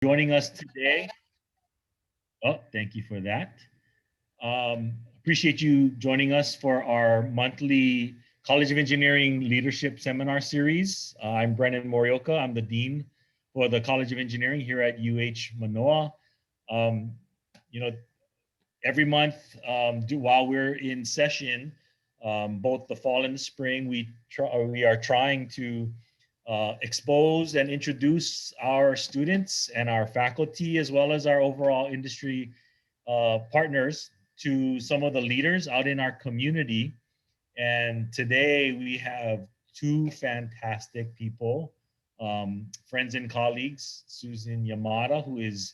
Joining us today. Oh, thank you for that. Appreciate you joining us for our monthly College of Engineering Leadership Seminar Series. I'm Brennan Morioka. I'm the Dean for the College of Engineering here at UH Manoa. Um, you know, every month while we're in session, both the fall and the spring, we are trying to expose and introduce our students and our faculty, as well as our overall industry partners, to some of the leaders out in our community. And today we have two fantastic people, friends and colleagues, Susan Yamada, who is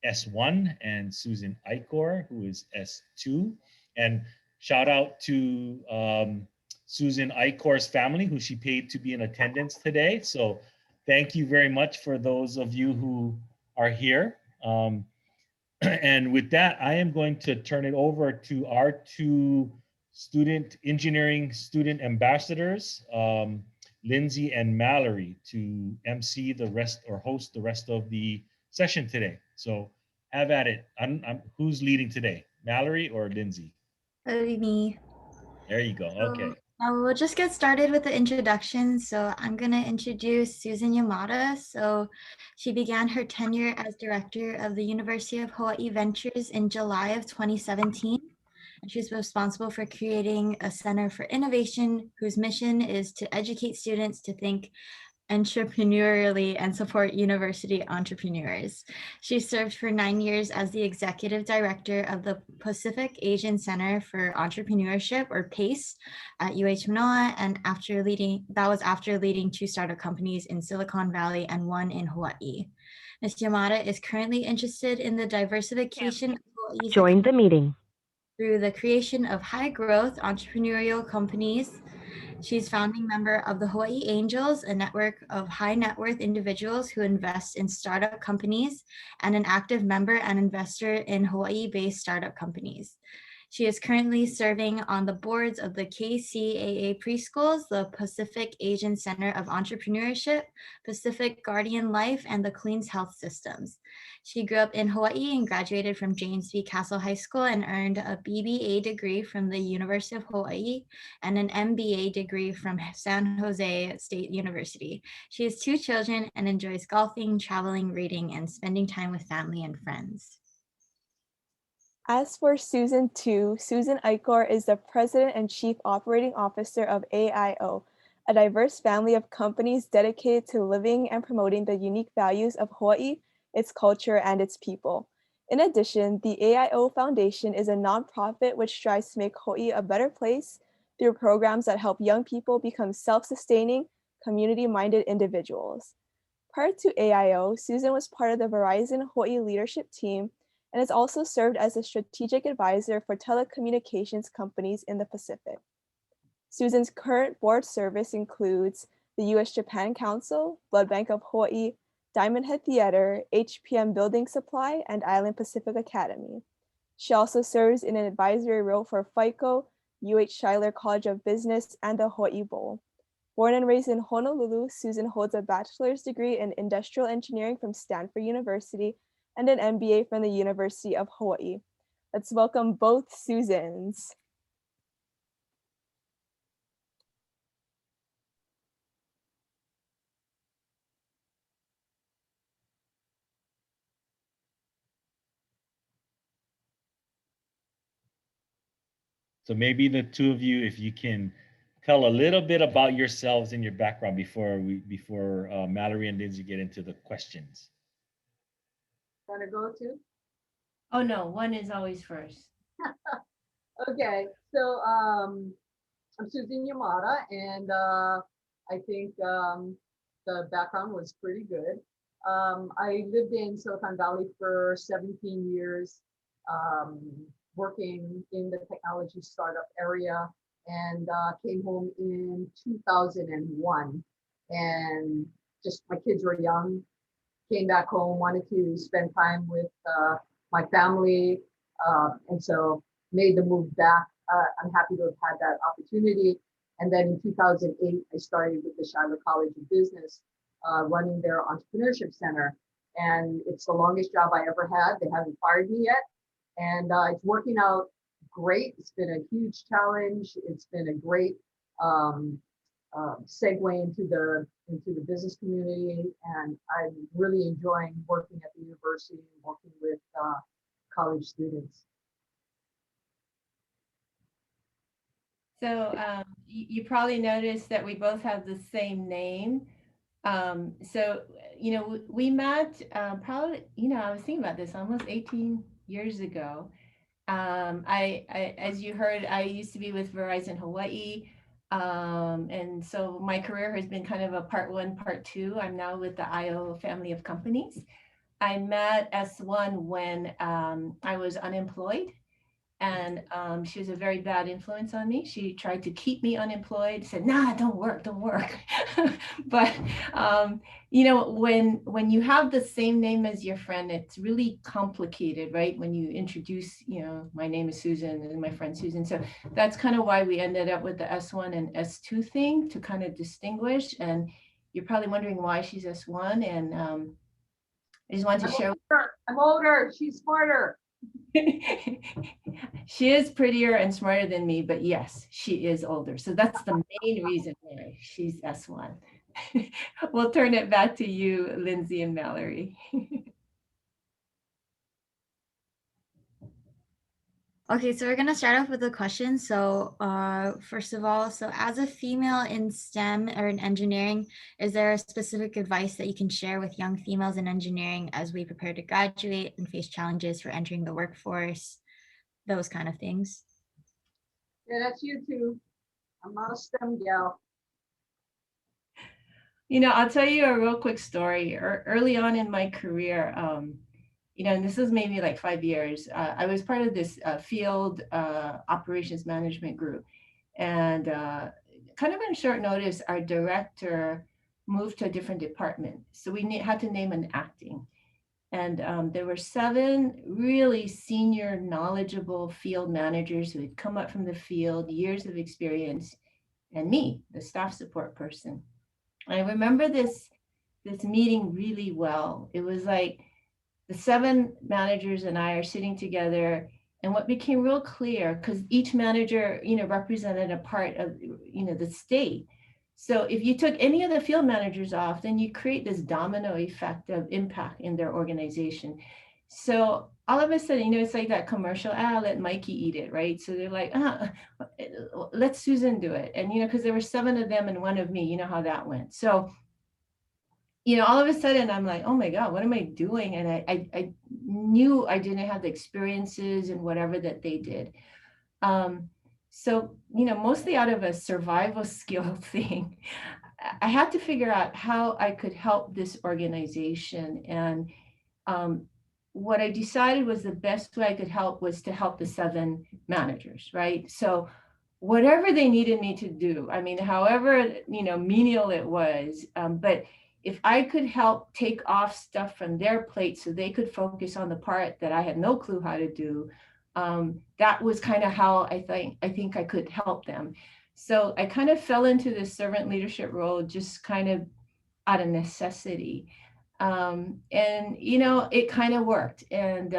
S1, and Susan Eichor, who is S2. And shout out to Susan Eichor's family, who she paid to be in attendance today. So thank you very much for those of you who are here. And with that, I am going to turn it over to our two engineering student ambassadors, Lindsay and Mallory, to MC the rest or host the rest of the session today. So have at it. Who's leading today, Mallory or Lindsay? That'd be me. There you go. Okay. We'll just get started with the introduction. So I'm going to introduce Susan Yamada. So she began her tenure as director of the University of Hawaii Ventures in July of 2017. And she's responsible for creating a center for innovation whose mission is to educate students to think entrepreneurially and support university entrepreneurs. She served for 9 years as the executive director of the Pacific Asian Center for Entrepreneurship, or PACE, at UH Manoa, and after leading two startup companies in Silicon Valley and one in Hawaii. Ms. Yamada is currently interested in the diversification of Hawaii's Join the meeting through the creation of high-growth entrepreneurial companies. She's founding member of the Hawaii Angels, a network of high net worth individuals who invest in startup companies, and an active member and investor in Hawaii-based startup companies. She is currently serving on the boards of the KCAA Preschools, the Pacific Asian Center of Entrepreneurship, Pacific Guardian Life, and the Queens Health Systems. She grew up in Hawaii and graduated from James B. Castle High School and earned a BBA degree from the University of Hawaii and an MBA degree from San Jose State University. She has two children and enjoys golfing, traveling, reading, and spending time with family and friends. As for Susan 2, Susan Eichor is the President and Chief Operating Officer of AIO, a diverse family of companies dedicated to living and promoting the unique values of Hawaii, its culture, and its people. In addition, the AIO Foundation is a nonprofit which strives to make Hawaii a better place through programs that help young people become self-sustaining, community-minded individuals. Prior to AIO, Susan was part of the Verizon Hawaii leadership team and has also served as a strategic advisor for telecommunications companies in the Pacific. Susan's current board service includes the U.S.-Japan Council, Blood Bank of Hawaii, Diamond Head Theater, HPM Building Supply, and Island Pacific Academy. She also serves in an advisory role for FICO, UH Schuyler College of Business, and the Hawaii Bowl. Born and raised in Honolulu, Susan holds a bachelor's degree in industrial engineering from Stanford University and an MBA from the University of Hawaii. Let's welcome both Susans. So maybe the two of you, if you can tell a little bit about yourselves and your background before Mallory and Lindsay get into the questions. Want to go to? Oh no, one is always first. Okay, so I'm Susan Yamada, and I think the background was pretty good. I lived in Silicon Valley for 17 years, working in the technology startup area, and came home in 2001. And just my kids were young, came back home, wanted to spend time with my family, and so made the move back. I'm happy to have had that opportunity. And then in 2008, I started with the Schuyler College of Business, running their entrepreneurship center. and it's the longest job I ever had. They haven't fired me yet, and it's working out great. It's been a huge challenge. It's been a great segue into the business community, and I'm really enjoying working at the university and working with college students. So you probably noticed that we both have the same name. So, we met probably, I was thinking about this almost 18 years ago. As you heard, I used to be with Verizon Hawaii. And so my career has been kind of a part one, part two. I'm now with the IO family of companies. I met S1 when I was unemployed. And she was a very bad influence on me. She tried to keep me unemployed, said, nah, don't work. But, when you have the same name as your friend, it's really complicated, right? When you introduce, my name is Susan and my friend Susan. So that's kind of why we ended up with the S1 and S2 thing to kind of distinguish. And you're probably wondering why she's S1. And I just wanted to share. I'm older, she's smarter. She is prettier and smarter than me, but yes, she is older. So that's the main reason why she's S1. We'll turn it back to you, Lindsay and Mallory. Okay, so we're gonna start off with a question. So first of all, so as a female in STEM or in engineering, is there a specific advice that you can share with young females in engineering as we prepare to graduate and face challenges for entering the workforce, those kind of things? Yeah, that's you too. I'm not a STEM gal. I'll tell you a real quick story. Early on in my career, and this was maybe like 5 years, I was part of this field operations management group. And kind of in short notice, our director moved to a different department. So we had to name an acting. And there were 7 really senior, knowledgeable field managers who had come up from the field, years of experience, and me, the staff support person. I remember this meeting really well. It was like the 7 managers and I are sitting together, and what became real clear, because each manager, represented a part of, the state. So if you took any of the field managers off, then you create this domino effect of impact in their organization. So all of a sudden, it's like that commercial, let Mikey eat it, right? So they're like, let Susan do it. And, because there were 7 of them and 1 of me, you know how that went. So, all of a sudden I'm like, oh my God, what am I doing? And I knew I didn't have the experiences and whatever that they did. So, mostly out of a survival skill thing, I had to figure out how I could help this organization. And what I decided was the best way I could help was to help the 7 managers, right? So whatever they needed me to do, however, menial it was, but if I could help take off stuff from their plate so they could focus on the part that I had no clue how to do, that was kind of how I think I could help them. So I kind of fell into this servant leadership role just kind of out of necessity. And, it kind of worked. And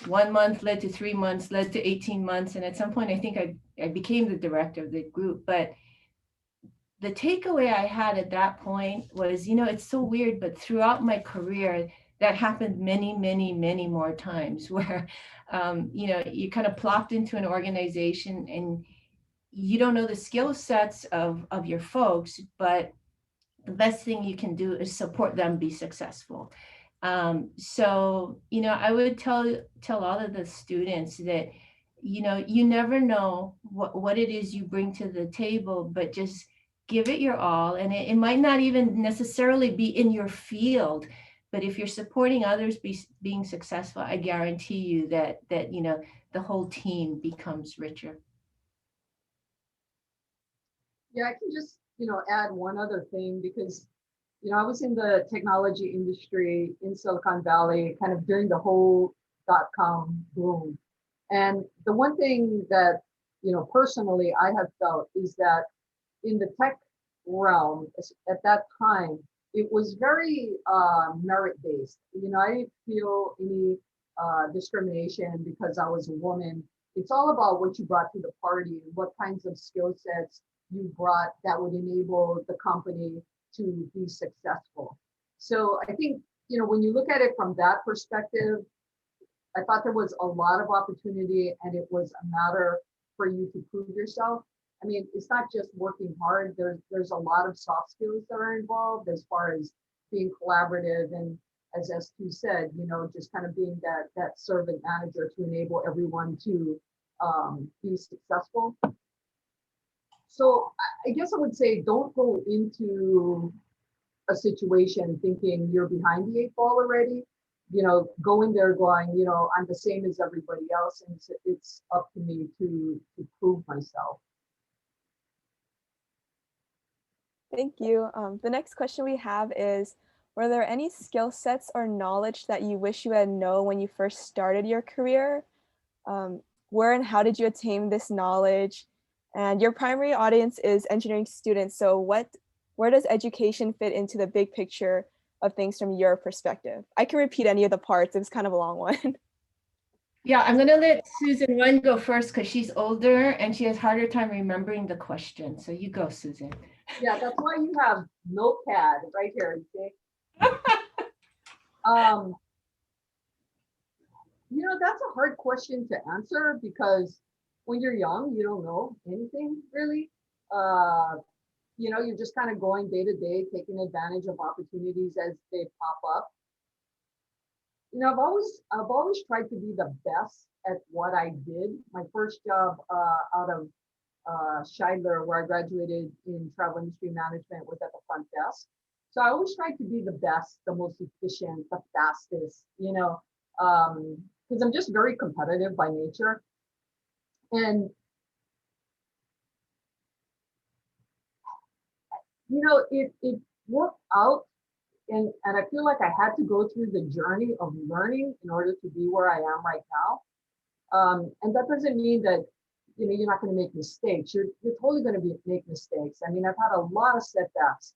1 month led to 3 months, led to 18 months. And at some point, I think I became the director of the group. But the takeaway I had at that point was, it's so weird, but throughout my career, that happened many, many, many more times where, you kind of plopped into an organization and you don't know the skill sets of your folks, but the best thing you can do is support them be successful. So, I would tell all of the students that, you never know what it is you bring to the table, but just give it your all. And it might not even necessarily be in your field, but if you're supporting others being successful, I guarantee you that the whole team becomes richer. Yeah, I can just, add one other thing because, I was in the technology industry in Silicon Valley, kind of during the whole .com boom. And the one thing that, personally I have felt is that in the tech realm at that time, it was very merit-based. You know, I didn't feel any discrimination because I was a woman. It's all about what you brought to the party and what kinds of skill sets you brought that would enable the company to be successful. So I think, you know, when you look at it from that perspective, I thought there was a lot of opportunity, and it was a matter for you to prove yourself. I mean, it's not just working hard. There's a lot of soft skills that are involved as far as being collaborative, and as S2 said, you know, just kind of being that servant manager to enable everyone to be successful. So I guess I would say, don't go into a situation thinking you're behind the 8 ball already. You know, go in there going, you know, I'm the same as everybody else, and it's up to me to prove myself. Thank you. The next question we have is, were there any skill sets or knowledge that you wish you had known when you first started your career? Where and how did you attain this knowledge? And your primary audience is engineering students. So where does education fit into the big picture of things from your perspective? I can repeat any of the parts. It was kind of a long one. Yeah, I'm gonna let Susan 1 go first because she's older and she has harder time remembering the question. So you go, Susan. Yeah, that's why you have notepad right here. You know, that's a hard question to answer because when you're young, you don't know anything really. You know, you're just kind of going day to day, taking advantage of opportunities as they pop up. You know, I've always tried to be the best at what I did. My first job out of Scheidler, where I graduated in travel industry management, was at the front desk. So I always tried to be the best, the most efficient, the fastest, you know, because I'm just very competitive by nature. And, you know, it worked out. And I feel like I had to go through the journey of learning in order to be where I am right now. And that doesn't mean that, you know, you're not going to make mistakes. You're totally going to make mistakes. I mean, I've had a lot of setbacks,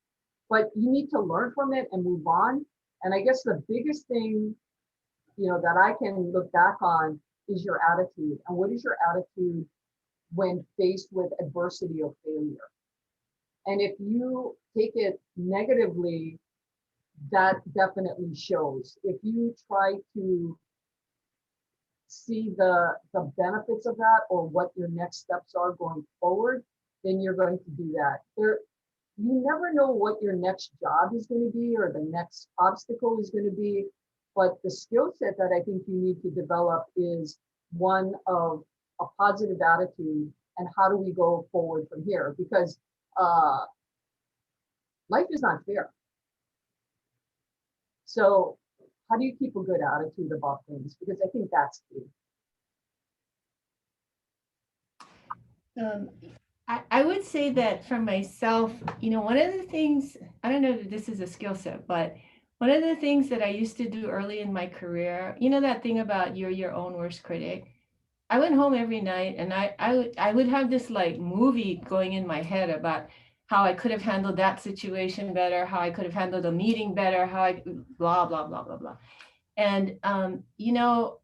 but you need to learn from it and move on. And I guess the biggest thing, you know, that I can look back on is your attitude. And what is your attitude when faced with adversity or failure? And if you take it negatively, that definitely shows. If you try to see the benefits of that or what your next steps are going forward, then you're going to do that. You never know what your next job is going to be or the next obstacle is going to be, but the skill set that I think you need to develop is one of a positive attitude and how do we go forward from here? Because life is not fair. So how do you keep a good attitude about things? Because I think that's key. I would say that for myself, you know, one of the things, I don't know that this is a skill set, but one of the things that I used to do early in my career, you know, that thing about you're your own worst critic. I went home every night and I would have this like movie going in my head about how I could have handled that situation better, how I could have handled a meeting better, how I blah, blah, blah, blah, blah. And, you know,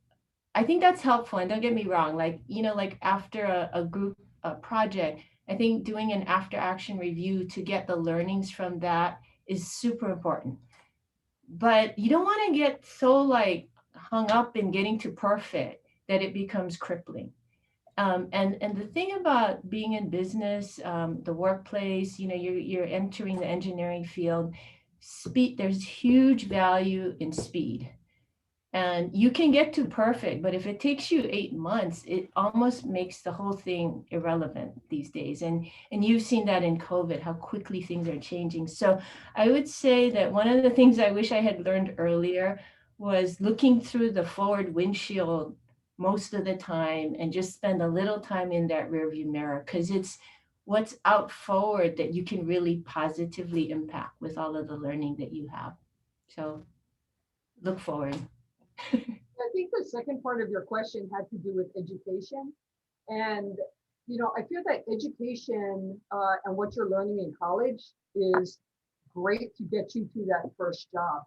I think that's helpful. And don't get me wrong, like, you know, like after a group project, I think doing an after action review to get the learnings from that is super important. But you don't want to get so like hung up in getting to perfect that it becomes crippling. And the thing about being in business, the workplace, you know, you're entering the engineering field, speed, there's huge value in speed. And you can get to perfect, but if it takes you 8 months, it almost makes the whole thing irrelevant these days. And you've seen that in COVID, how quickly things are changing. So I would say that one of the things I wish I had learned earlier was looking through the forward windshield most of the time and just spend a little time in that rearview mirror, because it's what's out forward that you can really positively impact with all of the learning that you have. So look forward. I think the second part of your question had to do with education. And, you know, I feel that education and what you're learning in college is great to get you to that first job.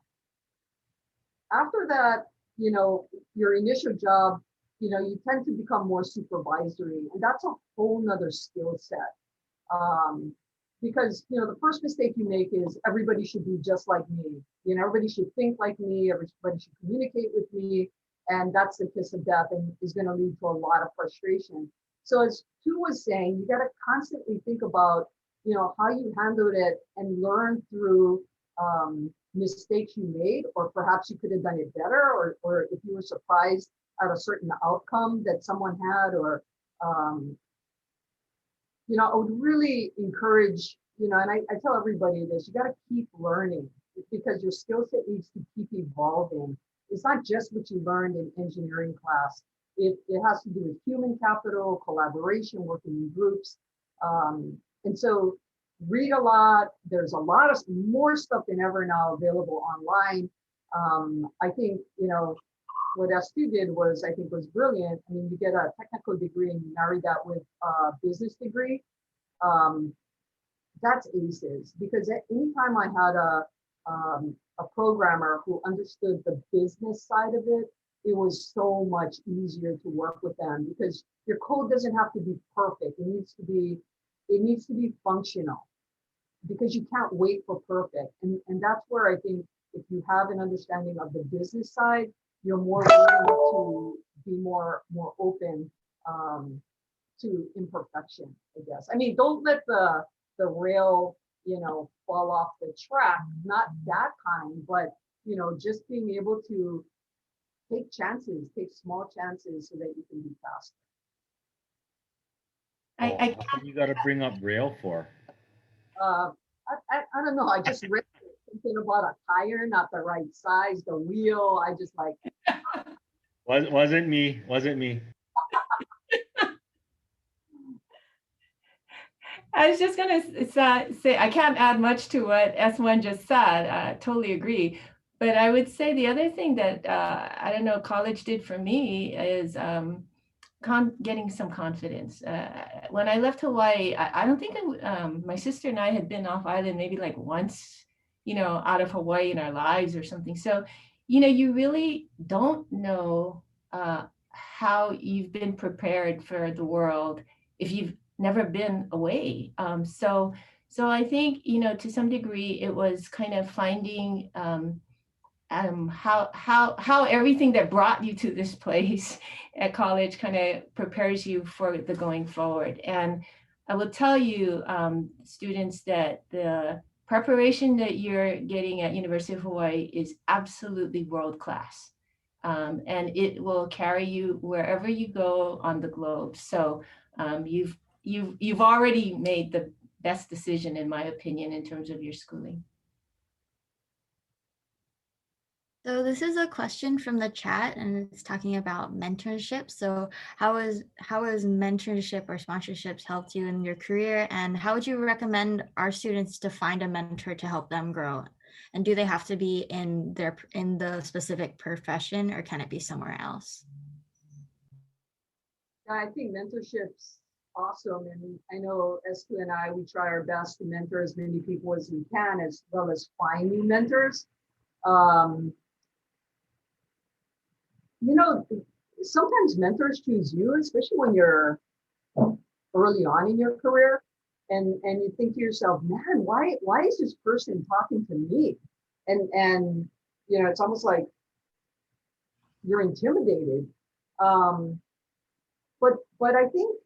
After that, you know, your initial job, you know, you tend to become more supervisory, and that's a whole nother skill set. Because, you know, the first mistake you make is everybody should be just like me. You know, everybody should think like me, everybody should communicate with me, and that's the kiss of death and is going to lead to a lot of frustration. So as Tu was saying, you got to constantly think about, you know, how you handled it and learn through mistakes you made, or perhaps you could have done it better, or if you were surprised at a certain outcome that someone had, or you know, I would really encourage, you know, and I tell everybody this, you got to keep learning, because your skill set needs to keep evolving. It's not just what you learned in engineering class. It has to do with human capital, collaboration, working in groups. And so read a lot. There's a lot of more stuff than ever now available online. I think, you know, what S2 did was, I think, was brilliant. I mean, you get a technical degree and you marry that with a business degree. That's aces, because anytime I had a programmer who understood the business side of it, it was so much easier to work with them, because your code doesn't have to be perfect. It needs to be functional, because you can't wait for perfect. And that's where I think if you have an understanding of the business side, you're more willing to be more open to imperfection, I guess. I mean, don't let the rail, you know, fall off the track, not that kind, but, you know, just being able to take chances, take small chances so that you can be faster. What you got to bring up rail for? I don't know. I just read something about a tire, not the right size, the wheel. I just like. Wasn't me. I was just going to say, I can't add much to what S1 just said. I totally agree. But I would say the other thing that, I don't know, college did for me is getting some confidence. When I left Hawaii, I don't think my sister and I had been off island maybe like once, you know, out of Hawaii in our lives or something. So, you know, you really don't know how you've been prepared for the world if you've never been away. So I think, you know, to some degree, it was kind of finding how everything that brought you to this place at college kind of prepares you for the going forward. And I will tell you, students, that the preparation that you're getting at University of Hawaii is absolutely world class. And it will carry you wherever you go on the globe. So you've already made the best decision, in my opinion, in terms of your schooling. So this is a question from the chat, and it's talking about mentorship. So how has mentorship or sponsorships helped you in your career, and how would you recommend our students to find a mentor to help them grow? And do they have to be in the specific profession, or can it be somewhere else? I think mentorship's awesome, and I know S2 and I, we try our best to mentor as many people as we can, as well as find new mentors. You know, sometimes mentors choose you, especially when you're early on in your career, and you think to yourself, man, why is this person talking to me? And you know, it's almost like you're intimidated. But I think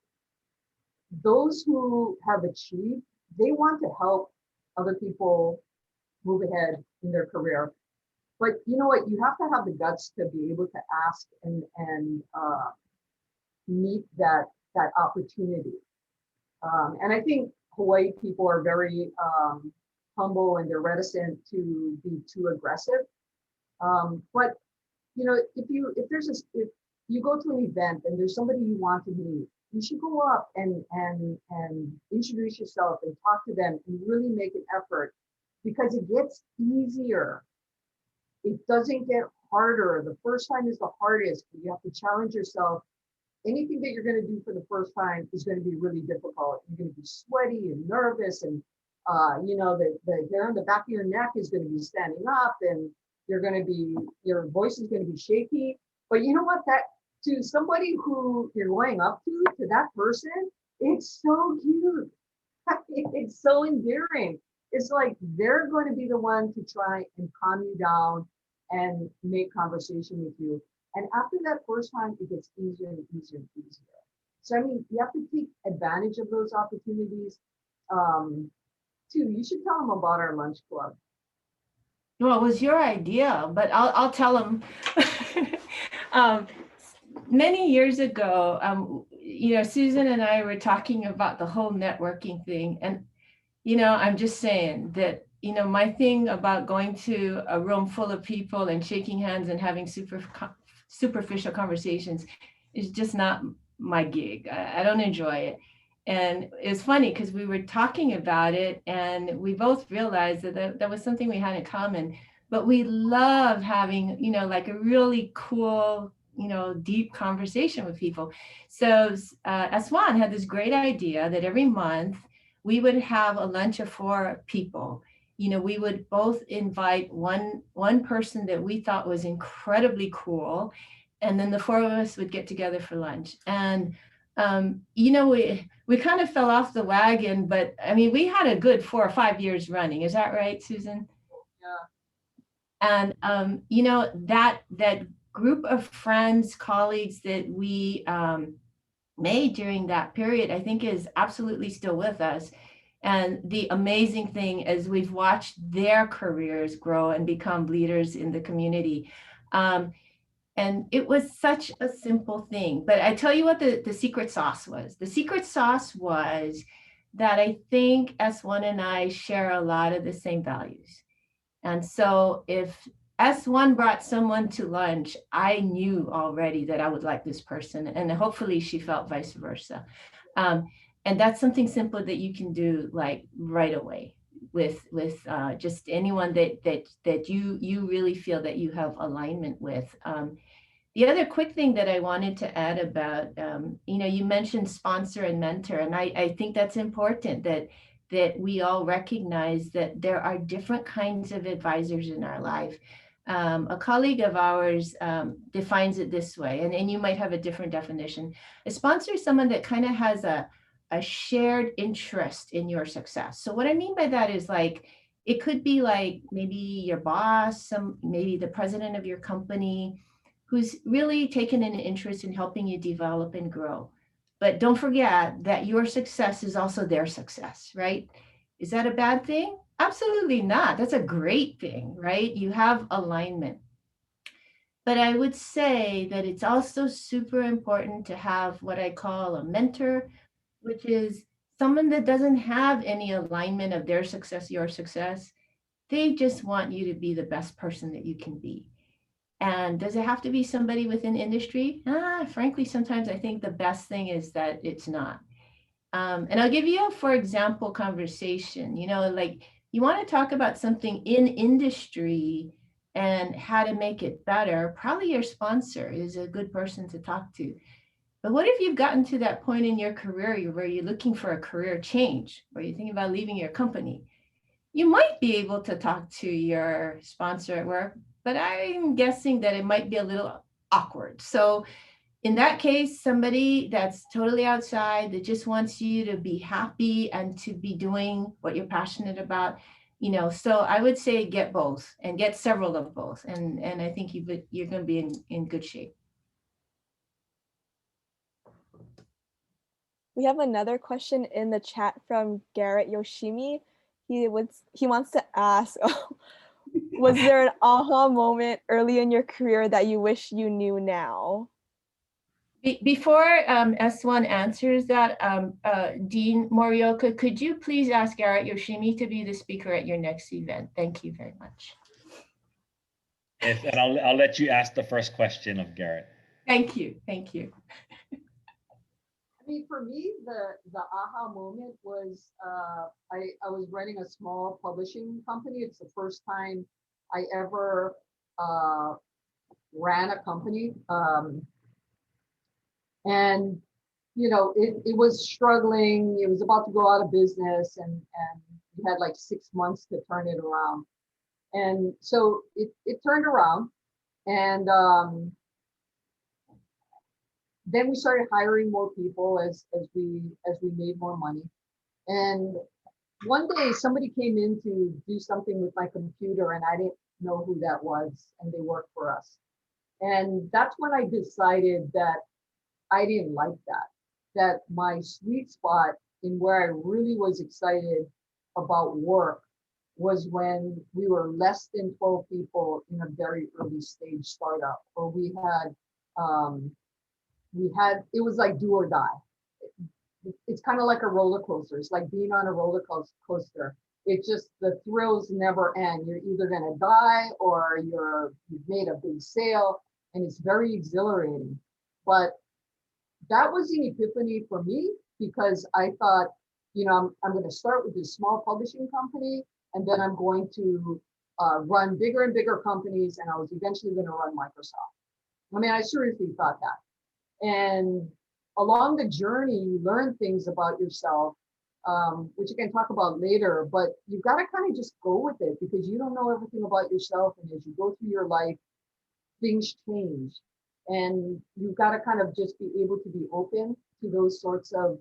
those who have achieved, they want to help other people move ahead in their career. But you know what? You have to have the guts to be able to ask and meet that opportunity. And I think Hawaii people are very humble, and they're reticent to be too aggressive. But you know, if you go to an event and there's somebody you want to meet, you should go up and introduce yourself and talk to them and really make an effort, because it gets easier. It doesn't get harder. The first time is the hardest. You have to challenge yourself. Anything that you're going to do for the first time is going to be really difficult. You're going to be sweaty and nervous, and The hair on the back of your neck is going to be standing up, and your voice is going to be shaky. But you know what? That to somebody who you're going up to that person, it's so cute. It's so endearing. It's like they're going to be the one to try and calm you down and make conversation with you. And after that first time, it gets easier and easier and easier. So, I mean, you have to take advantage of those opportunities. Too, you should tell them about our lunch club. Well, it was your idea, but I'll tell them. Many years ago, Susan and I were talking about the whole networking thing. And, I'm just saying that, my thing about going to a room full of people and shaking hands and having superficial conversations is just not my gig. I don't enjoy it. And it's funny because we were talking about it and we both realized that was something we had in common, but we love having, like a really cool, deep conversation with people. So Aswan had this great idea that every month we would have a lunch of 4 people. We would both invite one person that we thought was incredibly cool, and then the 4 of us would get together for lunch. And we kind of fell off the wagon, but I mean, we had a good 4 or 5 years running. Is that right, Susan? Yeah. And that group of friends, colleagues that we made during that period, I think is absolutely still with us. And the amazing thing is we've watched their careers grow and become leaders in the community. And it was such a simple thing. But I tell you what the secret sauce was. The secret sauce was that I think S1 and I share a lot of the same values. And so if S1 brought someone to lunch, I knew already that I would like this person. And hopefully she felt vice versa. And that's something simple that you can do like right away with just anyone that you really feel that you have alignment with. The other quick thing that I wanted to add about, you mentioned sponsor and mentor, and I think that's important that we all recognize that there are different kinds of advisors in our life. A colleague of ours defines it this way, and you might have a different definition. A sponsor is someone that kind of has a shared interest in your success. So what I mean by that is like, it could be like maybe your boss, maybe the president of your company, who's really taken an interest in helping you develop and grow. But don't forget that your success is also their success, right? Is that a bad thing? Absolutely not. That's a great thing, right? You have alignment. But I would say that it's also super important to have what I call a mentor, which is someone that doesn't have any alignment of their success, your success. They just want you to be the best person that you can be. And does it have to be somebody within industry? Frankly, sometimes I think the best thing is that it's not. And I'll give you a, for example, conversation, like you want to talk about something in industry and how to make it better. Probably your sponsor is a good person to talk to. But what if you've gotten to that point in your career where you're looking for a career change, or you're thinking about leaving your company? You might be able to talk to your sponsor at work, but I'm guessing that it might be a little awkward. So in that case, somebody that's totally outside that just wants you to be happy and to be doing what you're passionate about, so I would say get both and get several of both. And I think you're going to be in good shape. We have another question in the chat from Garrett Yoshimi. He wants to ask, was there an aha moment early in your career that you wish you knew now? Before S1 answers that, Dean Morioka, could you please ask Garrett Yoshimi to be the speaker at your next event? Thank you very much. Yes, and I'll let you ask the first question of Garrett. Thank you. Thank you. I mean, for me, the aha moment was I was running a small publishing company. It's the first time I ever ran a company. And it was struggling. It was about to go out of business, and you had like 6 months to turn it around. And so it turned around, and then we started hiring more people as we made more money. And one day somebody came in to do something with my computer, and I didn't know who that was, and they worked for us. And that's when I decided that I didn't like that, that my sweet spot in where I really was excited about work was when we were less than 12 people in a very early stage startup, or it was like do or die. It's kind of like a roller coaster. It's like being on a roller coaster. It just, the thrills never end. You're either going to die or you've made a big sale, and it's very exhilarating. But that was an epiphany for me, because I thought, I'm going to start with this small publishing company, and then I'm going to run bigger and bigger companies, and I was eventually going to run Microsoft. I mean, I seriously thought that. And along the journey, you learn things about yourself, which you can talk about later, but you've got to kind of just go with it, because you don't know everything about yourself. And as you go through your life, things change. And you've got to kind of just be able to be open to those sorts of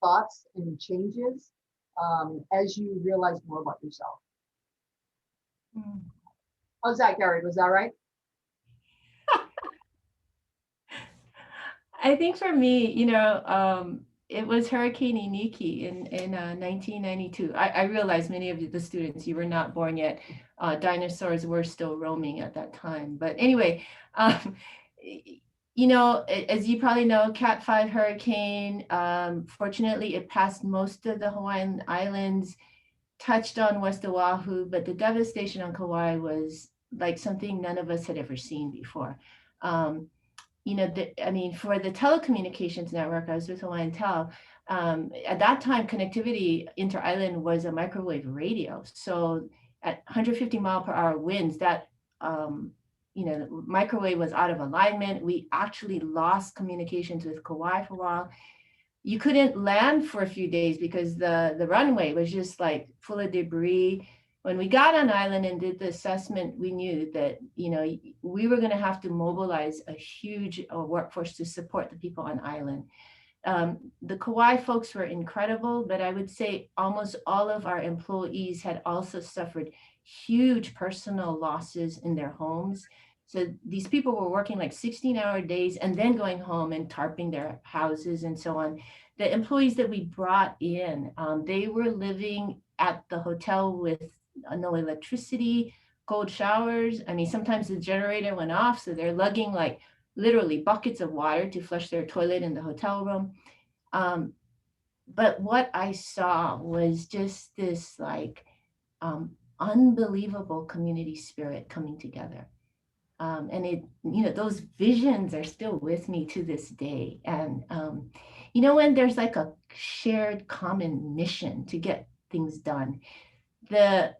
thoughts and changes as you realize more about yourself. Mm. How's that, Gary? Was that right? I think for me, it was Hurricane Iniki in 1992. I realize many of the students, you were not born yet. Dinosaurs were still roaming at that time. But anyway, as you probably know, Cat 5 hurricane, fortunately, it passed most of the Hawaiian Islands, touched on West Oahu, but the devastation on Kauai was like something none of us had ever seen before. For the telecommunications network, I was with Hawaiian Tel. At that time, connectivity inter-island was a microwave radio. So at 150 mile per hour winds, that microwave was out of alignment. We actually lost communications with Kauai for a while. You couldn't land for a few days because the runway was just like full of debris. When we got on island and did the assessment, we knew that, we were going to have to mobilize a huge workforce to support the people on island. The Kauai folks were incredible, but I would say almost all of our employees had also suffered huge personal losses in their homes. So these people were working like 16-hour days and then going home and tarping their houses and so on. The employees that we brought in, they were living at the hotel with no electricity, cold showers. I mean, sometimes the generator went off, so they're lugging like literally buckets of water to flush their toilet in the hotel room. But what I saw was just this like unbelievable community spirit coming together. And those visions are still with me to this day. And, when there's like a shared common mission to get things done. The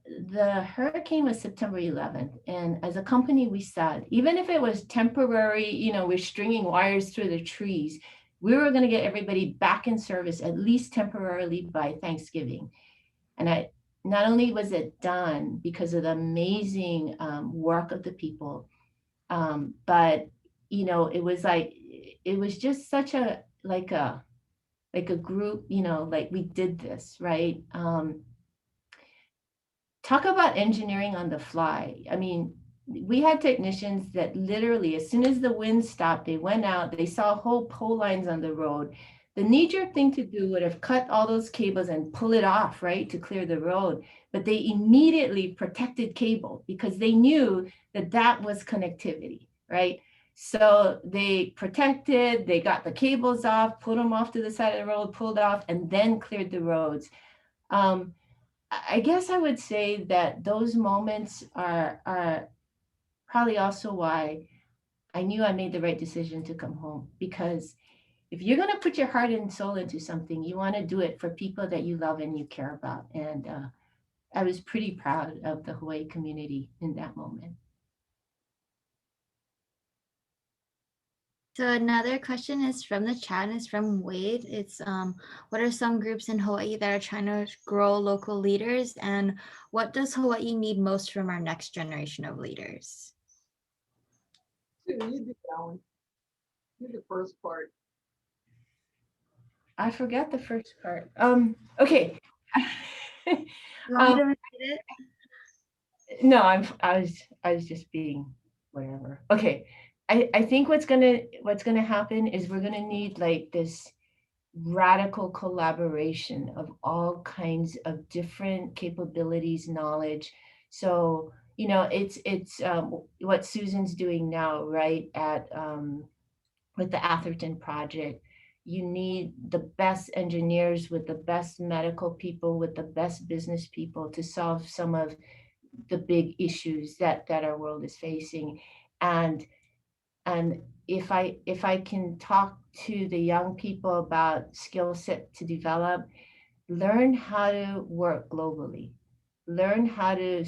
hurricane was September 11th. And as a company, we said, even if it was temporary, we're stringing wires through the trees, we were going to get everybody back in service, at least temporarily by Thanksgiving. And not only was it done because of the amazing work of the people, but it was just such a group, like we did this, right? Talk about engineering on the fly. I mean, we had technicians that literally, as soon as the wind stopped, they went out, they saw whole pole lines on the road. The knee-jerk thing to do would have cut all those cables and pull it off, right, to clear the road. But they immediately protected cable because they knew that that was connectivity, right? So they protected, they got the cables off, put them off to the side of the road, pulled off, and then cleared the roads. I guess I would say that those moments are probably also why I knew I made the right decision to come home, because if you're going to put your heart and soul into something, you want to do it for people that you love and you care about. And I was pretty proud of the Hawaii community in that moment. So another question is from the chat, and it's from Wade. It's what are some groups in Hawaii that are trying to grow local leaders, and what does Hawaii need most from our next generation of leaders? You do that one. Do the first part. I forgot the first part. Okay. You want me to repeat it? No, I was just being whatever. Okay. I think what's gonna happen is we're gonna need like this radical collaboration of all kinds of different capabilities, knowledge. So, you know, it's what Susan's doing now, right? At with the Atherton project. You need the best engineers with the best medical people, with the best business people to solve some of the big issues that our world is facing. And if I can talk to the young people about skill set to develop, learn how to work globally, learn how to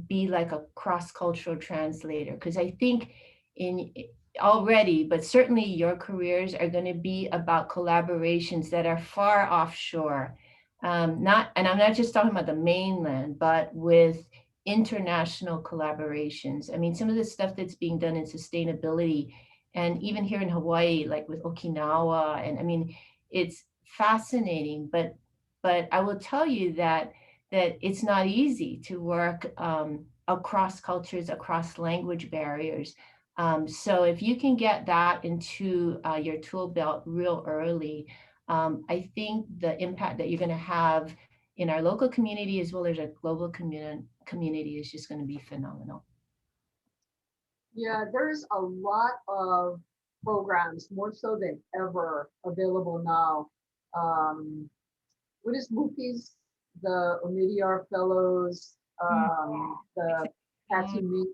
be like a cross-cultural translator, because I think in already, but certainly your careers are going to be about collaborations that are far offshore, not, and I'm not just talking about the mainland, but with international collaborations. I mean, some of the stuff that's being done in sustainability, and even here in Hawaii, like with Okinawa, and I mean, it's fascinating. But I will tell you that it's not easy to work across cultures, across language barriers. So if you can get that into your tool belt real early, I think the impact that you're going to have in our local community as well as our global community is just going to be phenomenal. Yeah, there's a lot of programs, more so than ever, available now. What is MUFI's? The Omidyar Fellows, the Patsy Meek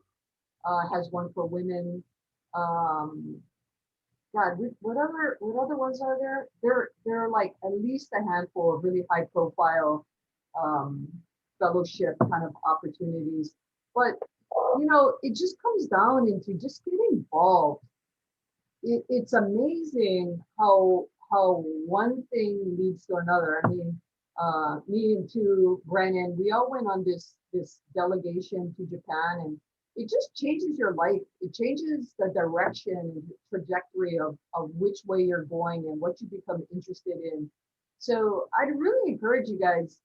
has one for women. God, what other ones are there? There are like at least a handful of really high profile fellowship kind of opportunities. But you know, it just comes down into just get involved. It's amazing how one thing leads to another. I mean, me and two Brennan, we all went on this delegation to Japan, and it just changes your life. It changes the direction and trajectory of which way you're going and what you become interested in. So I'd really encourage you guys,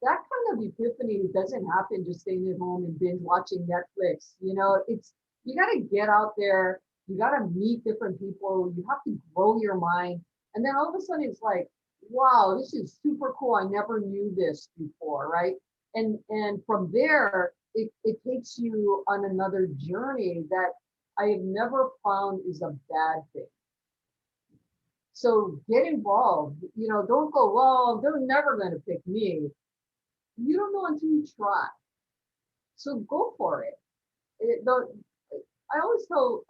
that kind of epiphany doesn't happen just staying at home and binge watching Netflix. You know, it's, you got to get out there, you got to meet different people, you have to grow your mind. And then all of a sudden it's like, wow, this is super cool. I never knew this before, right? And from there, it takes you on another journey that I have never found is a bad thing. So get involved. You know, don't go, well, they're never going to pick me. You don't know until you try. So go for it. I always tell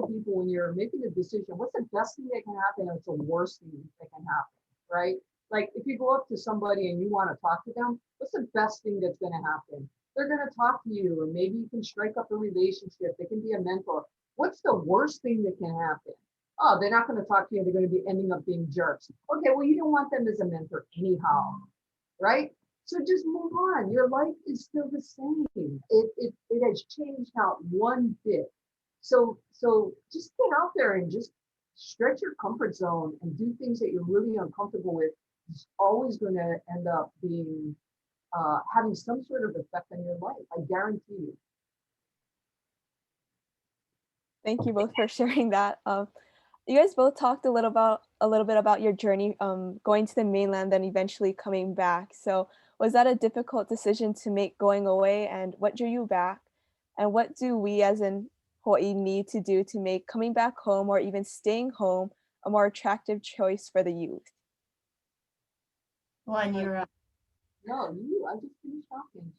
people, when you're making a decision, what's the best thing that can happen and what's the worst thing that can happen, right? Like if you go up to somebody and you want to talk to them, what's the best thing that's going to happen? They're going to talk to you and maybe you can strike up a relationship. They can be a mentor. What's the worst thing that can happen? Oh, they're not going to talk to you. They're going to be ending up being jerks. Okay, well, you don't want them as a mentor anyhow, right? So just move on. Your life is still the same. It has changed not one bit. So just get out there and just stretch your comfort zone and do things that you're really uncomfortable with. It's always going to end up being having some sort of effect on your life. I guarantee you. Thank you both for sharing that. You guys both talked a little bit about your journey going to the mainland, then eventually coming back. So was that a difficult decision to make, going away, and what drew you back? And what do we as in Hawaii need to do to make coming back home or even staying home a more attractive choice for the youth? One, you're up. No, you. I just finished talking.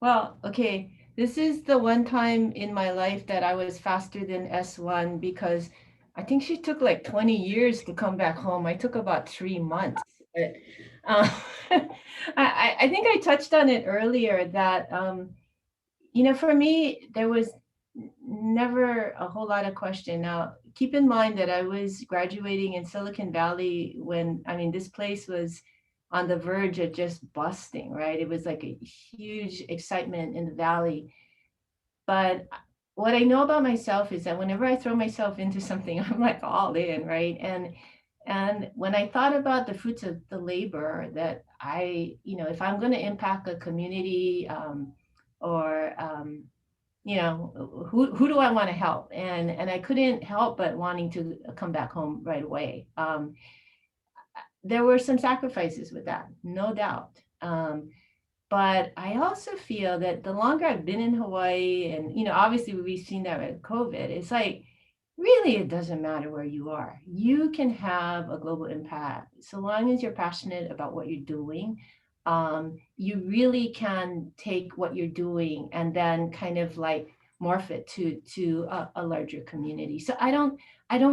Well, okay. This is the one time in my life that I was faster than S1 because I think she took like 20 years to come back home. I took about 3 months. But, I think I touched on it earlier that, you know, for me, there was never a whole lot of question. Now, keep in mind that I was graduating in Silicon Valley when, I mean, this place was on the verge of just busting, right? It was like a huge excitement in the valley. But what I know about myself is that whenever I throw myself into something, I'm like all in, right? And when I thought about the fruits of the labor that I, if I'm going to impact a community, or who do I want to help? And I couldn't help but wanting to come back home right away. There were some sacrifices with that, no doubt. But I also feel that the longer I've been in Hawaii, and obviously we've seen that with COVID, it's like really it doesn't matter where you are. You can have a global impact so long as you're passionate about what you're doing. You really can take what you're doing and then kind of like morph it to a larger community. So I don't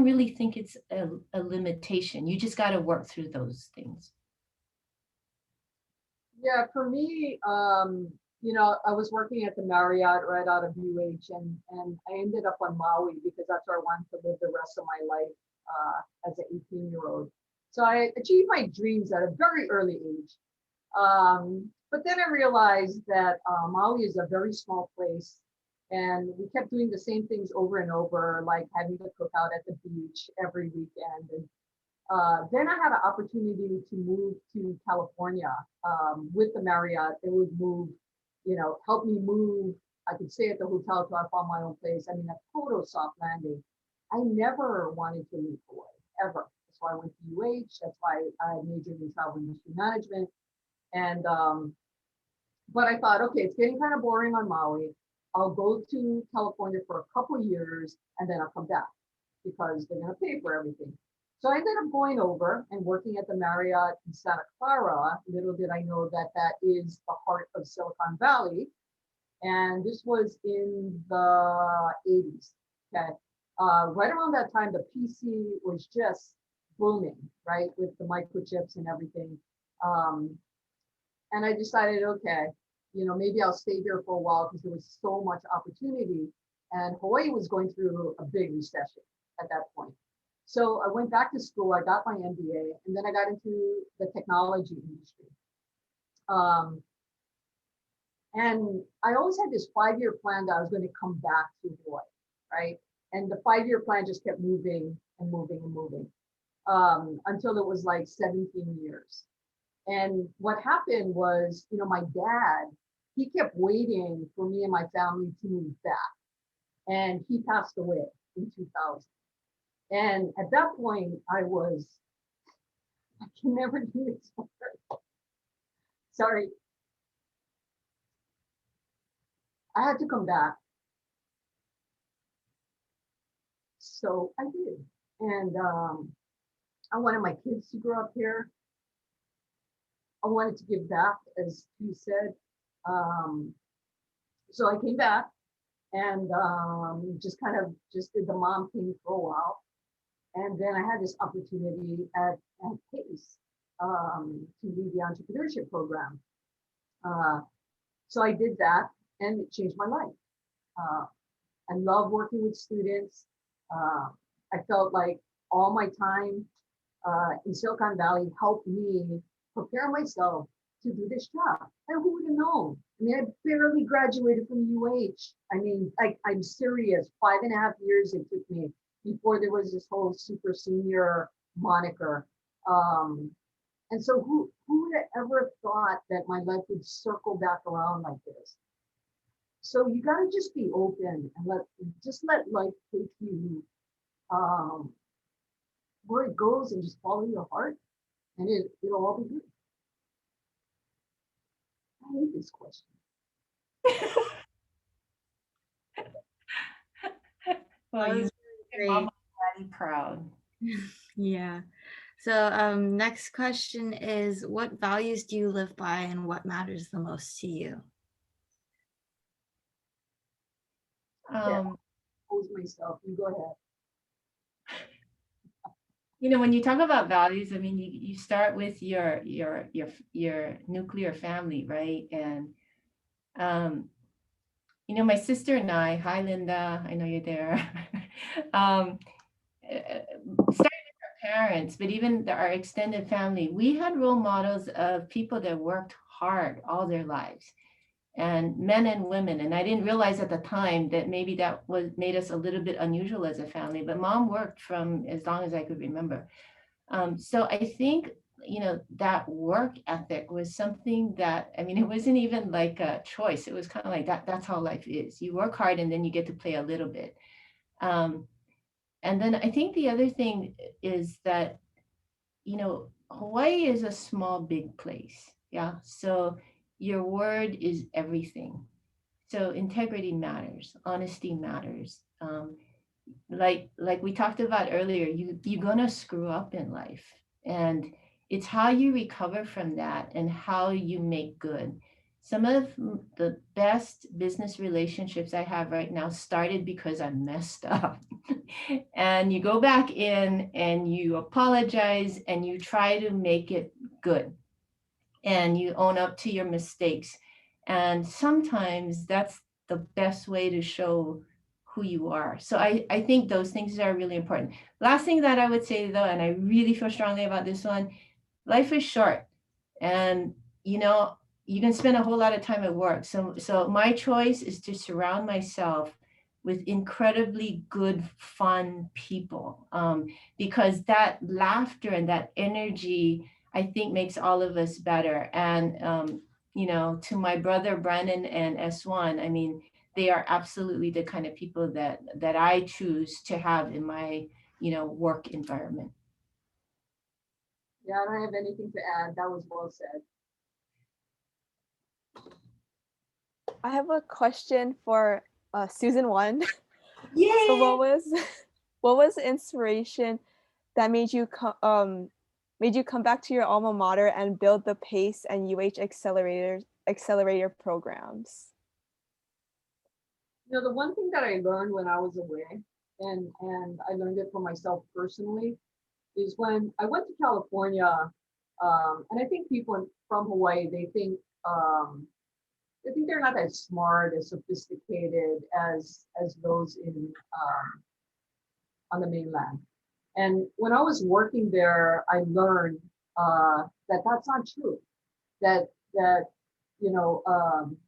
really think it's a limitation. You just got to work through those things. Yeah, for me, I was working at the Marriott right out of UH, and I ended up on Maui because that's where I wanted to live the rest of my life as an 18-year-old. So I achieved my dreams at a very early age. But then I realized that Maui is a very small place, and we kept doing the same things over and over, like having to cook out at the beach every weekend. And then I had an opportunity to move to California with the Marriott. They would move, help me move. I could stay at the hotel till I found my own place. I mean, a total soft landing. I never wanted to leave Hawaii, ever. That's why I went to UH. That's why I majored in travel industry management. And, but I thought, okay, it's getting kind of boring on Maui. I'll go to California for a couple of years and then I'll come back because they're going to pay for everything. So I ended up going over and working at the Marriott in Santa Clara. Little did I know that that is the heart of Silicon Valley. And this was in the 80s. Okay. Right around that time, the PC was just booming, right? With the microchips and everything. And I decided, okay, maybe I'll stay here for a while because there was so much opportunity. And Hawaii was going through a big recession at that point. So I went back to school, I got my MBA, and then I got into the technology industry. And I always had this 5-year plan that I was going to come back to Hawaii, right? And the 5-year plan just kept moving and moving and moving until it was like 17 years. And what happened was, my dad, he kept waiting for me and my family to move back. And he passed away in 2000. And at that point, I can never do this. Sorry. I had to come back. So I did. And I wanted my kids to grow up here. I wanted to give back, as you said. So I came back and just did the mom thing for a while. And then I had this opportunity at PACE to lead the entrepreneurship program. So I did that and it changed my life. I love working with students. I felt like all my time in Silicon Valley helped me prepare myself to do this job. And who would have known? I mean, I barely graduated from UH. I mean, I'm serious. 5.5 years it took me before there was this whole super senior moniker. And so who would have ever thought that my life would circle back around like this? So you got to just be open and let life take you where it goes and just follow your heart and it'll all be good. I hate this question. Well, you Great. mama daddy proud. Yeah. So next question is, what values do you live by and what matters the most to you? Pose myself. You go ahead. When you talk about values, I mean, you start with your nuclear family, right? And My sister and I, hi Linda, I know you're there, um, started with our parents, but even our extended family, we had role models of people that worked hard all their lives, and men and women. And I didn't realize at the time that maybe that was made us a little bit unusual as a family, but mom worked from as long as I could remember. So I think, that work ethic was something that, I mean, it wasn't even like a choice. It was kind of like that's how life is. You work hard and then you get to play a little bit. Um, and then I think the other thing is that, Hawaii is a small, big place. Yeah. So your word is everything. So integrity matters, honesty matters. Like we talked about earlier, you're gonna screw up in life, and it's how you recover from that and how you make good. Some of the best business relationships I have right now started because I messed up. And you go back in and you apologize and you try to make it good, and you own up to your mistakes. And sometimes that's the best way to show who you are. So I think those things are really important. Last thing that I would say though, and I really feel strongly about this one, life is short, and you can spend a whole lot of time at work. So my choice is to surround myself with incredibly good, fun people, because that laughter and that energy, I think, makes all of us better. And to my brother Brandon and S1, I mean, they are absolutely the kind of people that I choose to have in my work environment. Yeah, I don't have anything to add. That was well said. I have a question for Susan 1. Yay! So what was the inspiration that made you come back to your alma mater and build the PACE and accelerator programs? The one thing that I learned when I was away, and I learned it for myself personally, is when I went to California, and I think people from Hawaii, they think they're not as smart, as sophisticated as those in on the mainland. And when I was working there, I learned that that's not true. That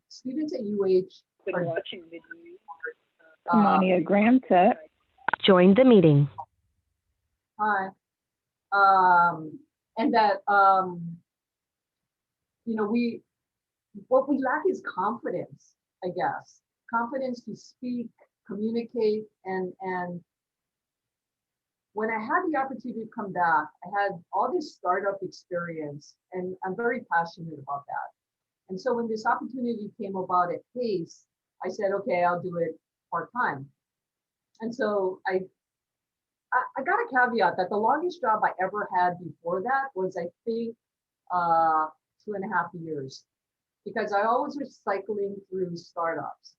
students at UH are watching videos. Monia Gramset joined the meeting. Hi. And that what we lack is confidence, I guess. Confidence to speak, communicate, and when I had the opportunity to come back, I had all this startup experience, and I'm very passionate about that. And so when this opportunity came about at PACE, I said, okay, I'll do it part-time. And so I got a caveat that the longest job I ever had before that was, I think, 2.5 years, because I always was cycling through startups.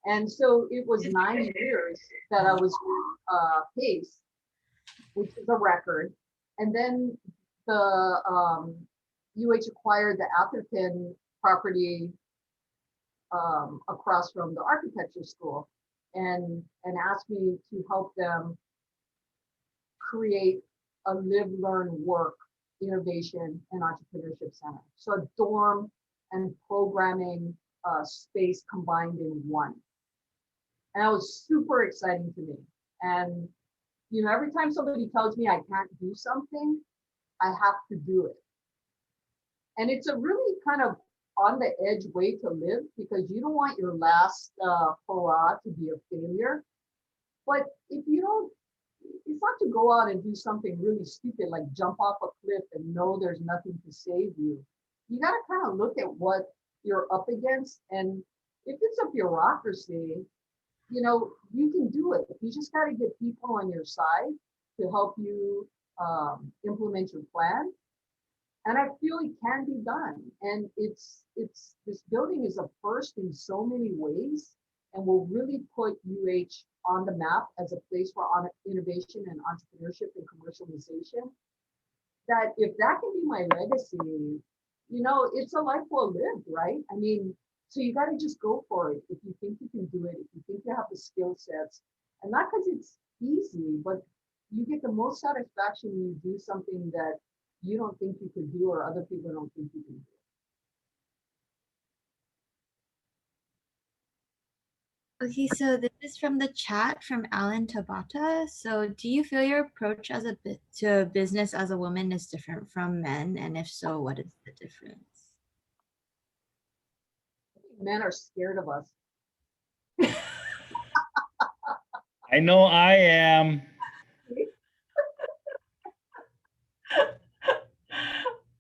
And so it was 9 years that I was with PACE, which is a record. And then the UH acquired the Atherton property across from the architecture school, and asked me to help them create a live, learn, work, innovation, and entrepreneurship center. So a dorm and programming space combined in one. And that was super exciting to me. And every time somebody tells me I can't do something, I have to do it. And it's a really kind of on the edge way to live, because you don't want your last hurrah to be a failure. But if you don't, it's not to go out and do something really stupid, like jump off a cliff and know there's nothing to save you. You got to kind of look at what you're up against. And if it's a bureaucracy, you can do it. You just got to get people on your side to help you implement your plan. And I feel it can be done. And it's this building is a first in so many ways, and will really put UH on the map as a place for innovation and entrepreneurship and commercialization. That if that can be my legacy, it's a life well lived, right? I mean, So you got to just go for it if you think you can do it, if you think you have the skill sets, and not because it's easy, but you get the most satisfaction when you do something that you don't think you could do or other people don't think you can do. Okay, so this is from the chat from Alan Tabata. So do you feel your approach as to business as a woman is different from men? And if so, what is the difference? I think men are scared of us. I know I am.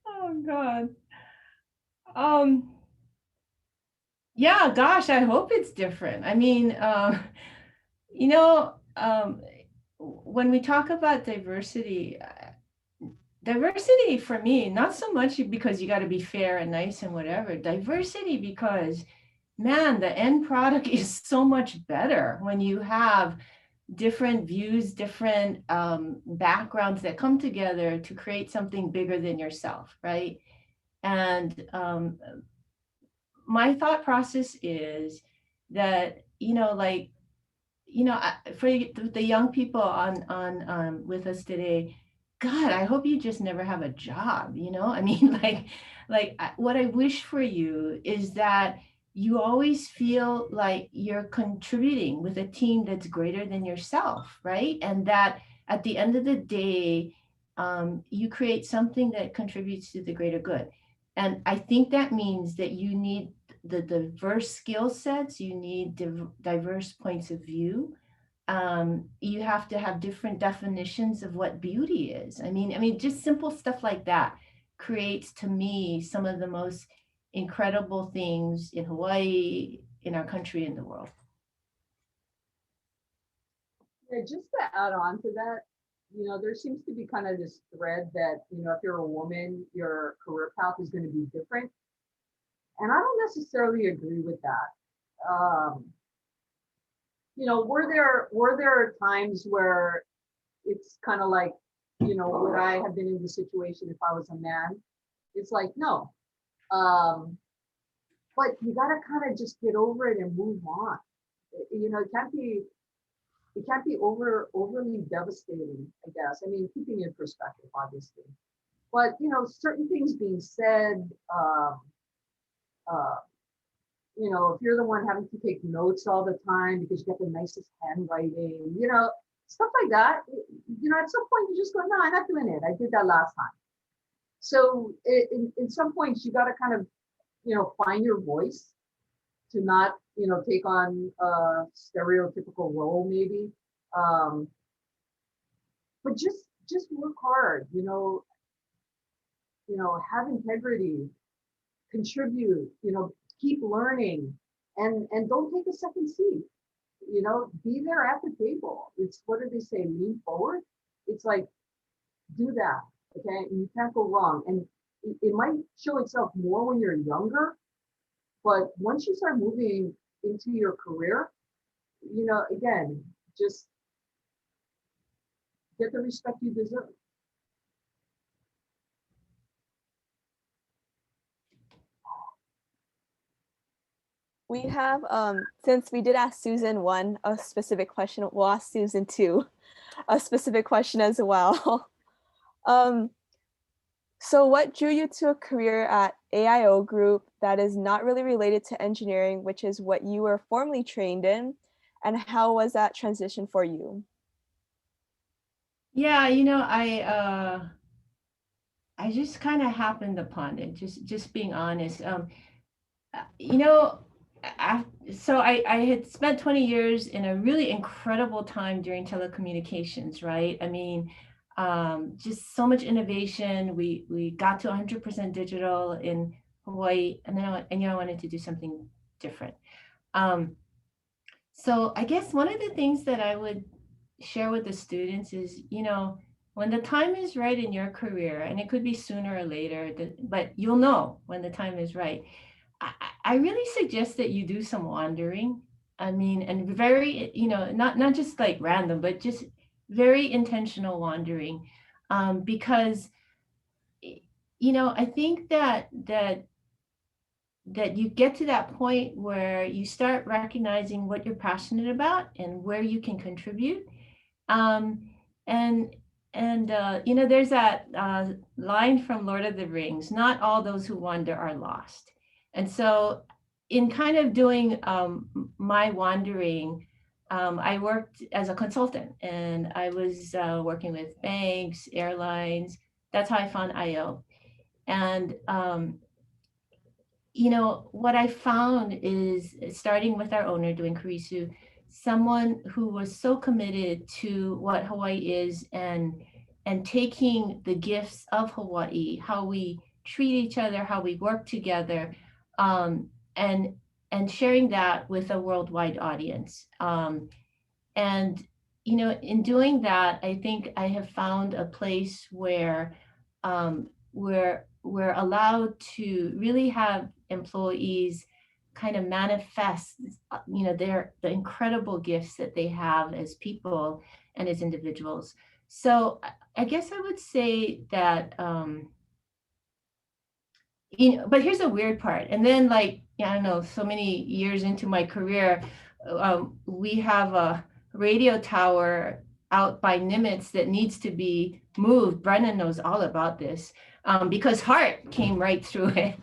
Oh God. Yeah, gosh, I hope it's different. I mean, you know, when we talk about diversity, diversity for me, not so much because you got to be fair and nice and whatever. Diversity because, man, the end product is so much better when you have different views, different backgrounds that come together to create something bigger than yourself, right? And my thought process is that, like, for the young people on with us today, God, I hope you just never have a job. I mean, what I wish for you is that you always feel like you're contributing with a team that's greater than yourself, right? And that at the end of the day, you create something that contributes to the greater good. And I think that means that you need the diverse skill sets, you need diverse points of view. You have to have different definitions of what beauty is. I mean, just simple stuff like that creates, to me, some of the most incredible things in Hawaii, in our country, in the world. Yeah, just to add on to that, there seems to be kind of this thread that, if you're a woman, your career path is going to be different. And I don't necessarily agree with that. Were there times where it's kind of like, would I have been in the situation if I was a man? It's like, no. But you got to kind of just get over it and move on. It can't be overly devastating, I guess. I mean, keeping in perspective, obviously. But, certain things being said, if you're the one having to take notes all the time because you got the nicest handwriting, stuff like that, at some point you just go, no, I'm not doing it. I did that last time. So in some points you got to kind of, find your voice to not, take on a stereotypical role maybe. But just work hard, have integrity, contribute, keep learning, and don't take a second seat. Be there at the table. It's, what do they say, lean forward? It's like, do that, okay? And you can't go wrong. And it might show itself more when you're younger, but once you start moving into your career, again, just get the respect you deserve. We have, since we did ask Susan 1 a specific question, we'll ask Susan 2 a specific question as well. So what drew you to a career at AIO Group that is not really related to engineering, which is what you were formerly trained in, and how was that transition for you? Yeah, I just kind of happened upon it, just being honest. So I had spent 20 years in a really incredible time during telecommunications, right? I mean, just so much innovation. We got to 100% digital in Hawaii, and then I wanted to do something different. So I guess one of the things that I would share with the students is, when the time is right in your career, and it could be sooner or later, but you'll know when the time is right. I really suggest that you do some wandering. I mean, and very, not just like random, but just very intentional wandering, because, I think that that you get to that point where you start recognizing what you're passionate about and where you can contribute. Um, and you know, there's that line from Lord of the Rings, not all those who wander are lost. And so in kind of doing my wandering, I worked as a consultant, and I was working with banks, airlines. That's how I found IO. And you know, what I found is, starting with our owner doing Kurisu, someone who was so committed to what Hawaii is, and taking the gifts of Hawaii, how we treat each other, how we work together, um, and sharing that with a worldwide audience. And you know, in doing that, I think I have found a place where we're allowed to really have employees kind of manifest, you know, the incredible gifts that they have as people and as individuals. So I guess I would say that, you know, but here's the weird part. And then, like, yeah, I don't know, so many years into my career, we have a radio tower out by Nimitz that needs to be moved. Brennan knows all about this, because Hart came right through it.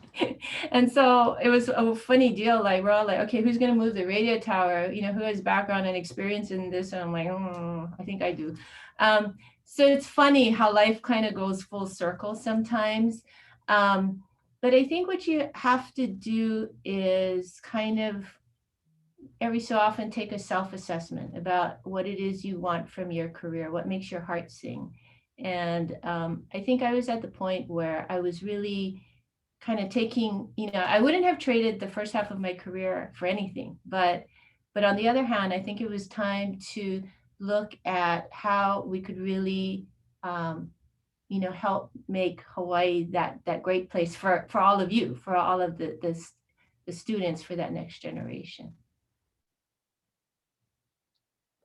And so it was a funny deal. Like, we're all like, okay, who's going to move the radio tower? You know, who has background and experience in this? And I'm like, oh, I think I do. So it's funny how life kind of goes full circle sometimes. But I think what you have to do is kind of every so often take a self-assessment about what it is you want from your career, what makes your heart sing. And I think I was at the point where I was really kind of taking, you know, I wouldn't have traded the first half of my career for anything, but on the other hand, I think it was time to look at how we could really you know, help make Hawaii that great place for all of you, for all of the students, for that next generation.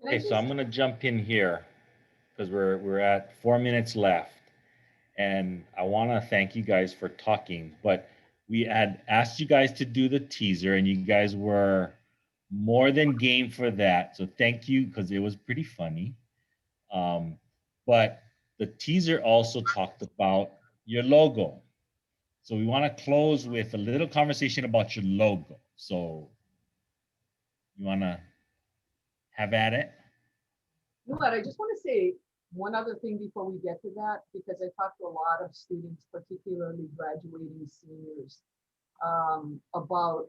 Okay, so I'm gonna jump in here because we're at 4 minutes left, and I want to thank you guys for talking. But we had asked you guys to do the teaser, and you guys were more than game for that. So thank you, because it was pretty funny. But the teaser also talked about your logo. So we want to close with a little conversation about your logo. So you want to have at it? You know what, I just want to say one other thing before we get to that, because I talked to a lot of students, particularly graduating seniors, about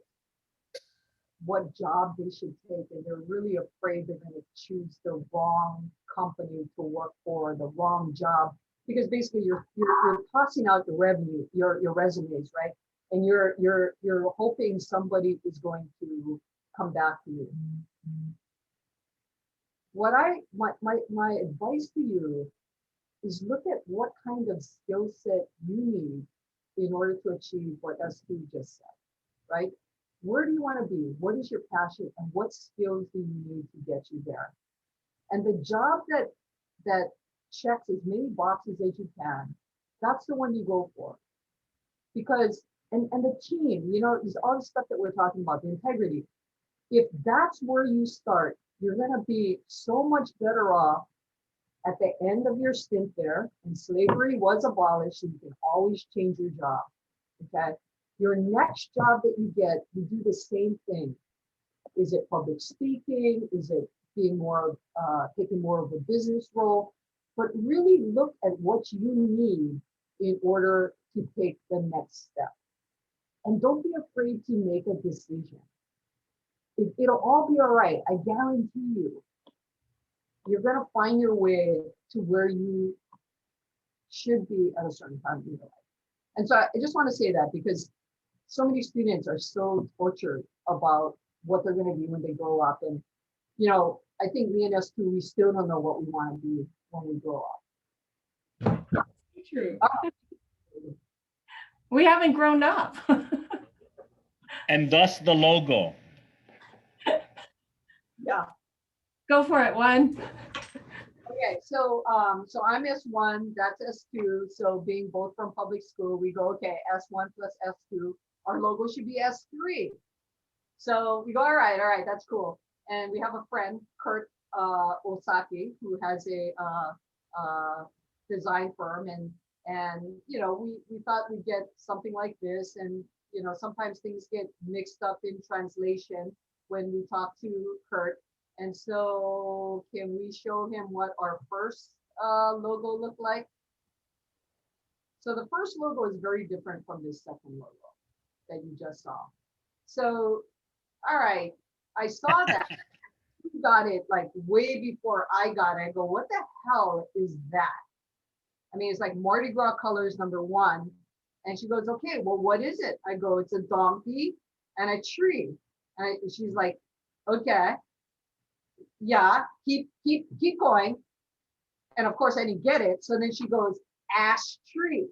what job they should take, and they're really afraid they're going to choose the wrong company to work for, the wrong job, because basically you're tossing out the revenue, your resumes, right? And you're hoping somebody is going to come back to you. What my advice to you is, look at what kind of skill set you need in order to achieve what S2 just said, right? Where do you want to be? What is your passion, and what skills do you need to get you there? And the job that checks as many boxes as you can, that's the one you go for. Because, and the team, you know, is all the stuff that we're talking about, the integrity. If that's where you start, you're going to be so much better off at the end of your stint there. And slavery was abolished, and you can always change your job. Okay. Your next job that you get, you do the same thing. Is it public speaking? Is it being more of, taking more of a business role? But really look at what you need in order to take the next step. And don't be afraid to make a decision. It'll all be all right. I guarantee you. You're going to find your way to where you should be at a certain time in your life. And so I just want to say that, because so many students are so tortured about what they're going to be when they grow up. And, you know, I think me and S2, we still don't know what we want to be when we grow up. True. We haven't grown up. And thus the logo. Yeah. Go for it, Juan. Okay, so I'm S1, that's S2. So being both from public school, we go, okay, S1 plus S2. our logo should be S3. So we go, all right, that's cool. And we have a friend, Kurt Osaki, who has a design firm, and you know, we thought we'd get something like this, and you know, sometimes things get mixed up in translation when we talk to Kurt. And so can we show him what our first logo looked like? So the first logo is very different from this second logo that you just saw. So, all right, I saw that. You got it like way before I got it. I go, what the hell is that? I mean, it's like Mardi Gras colors, #1. And she goes, okay, well, what is it? I go, it's a donkey and a tree. And she's like, okay, yeah, keep going. And of course I didn't get it. So then she goes, ash tree.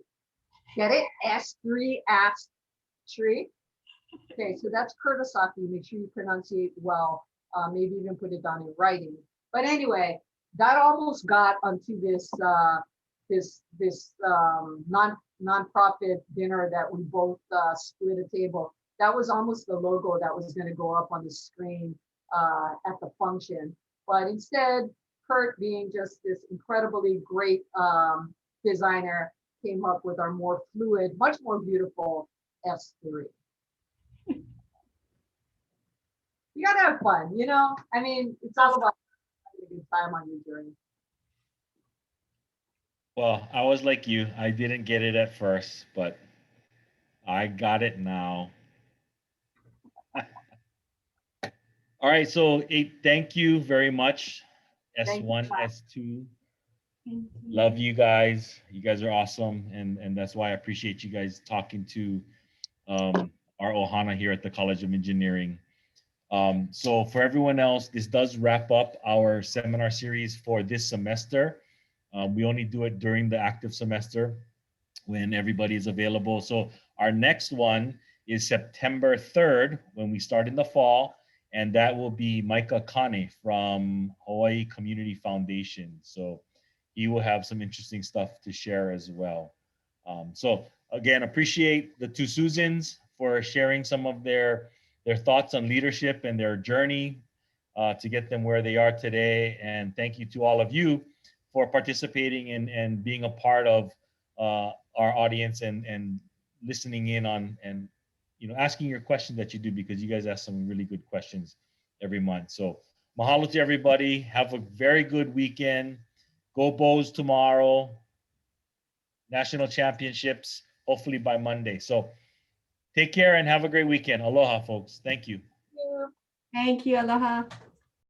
Get it? S3 ash tree. Okay, so that's Kurt Osaki. Make sure you pronunciate well. Maybe even put it down in writing. But anyway, that almost got onto this nonprofit dinner that we both split a table. That was almost the logo that was going to go up on the screen at the function. But instead, Kurt, being just this incredibly great designer, came up with our more fluid, much more beautiful S3. You gotta have fun, you know? I mean, it's all about having a good time on your journey. Well, I was like you. I didn't get it at first, but I got it now. All right, so thank you very much, S1, S2. Love you guys. You guys are awesome, and that's why I appreciate you guys talking to our Ohana here at the College of Engineering. So for everyone else, this does wrap up our seminar series for this semester. We only do it during the active semester when everybody is available. So our next one is September 3rd when we start in the fall, and that will be Micah Kane from Hawaii Community Foundation. So he will have some interesting stuff to share as well. So again, appreciate the two Susans for sharing some of their thoughts on leadership and their journey to get them where they are today. And thank you to all of you for participating and being a part of our audience and listening in on and asking your questions that you do, because you guys ask some really good questions every month. So mahalo to everybody. Have a very good weekend. Go Bows tomorrow. National championships, hopefully by Monday. So take care and have a great weekend. Aloha, folks. Thank you. Thank you. Aloha.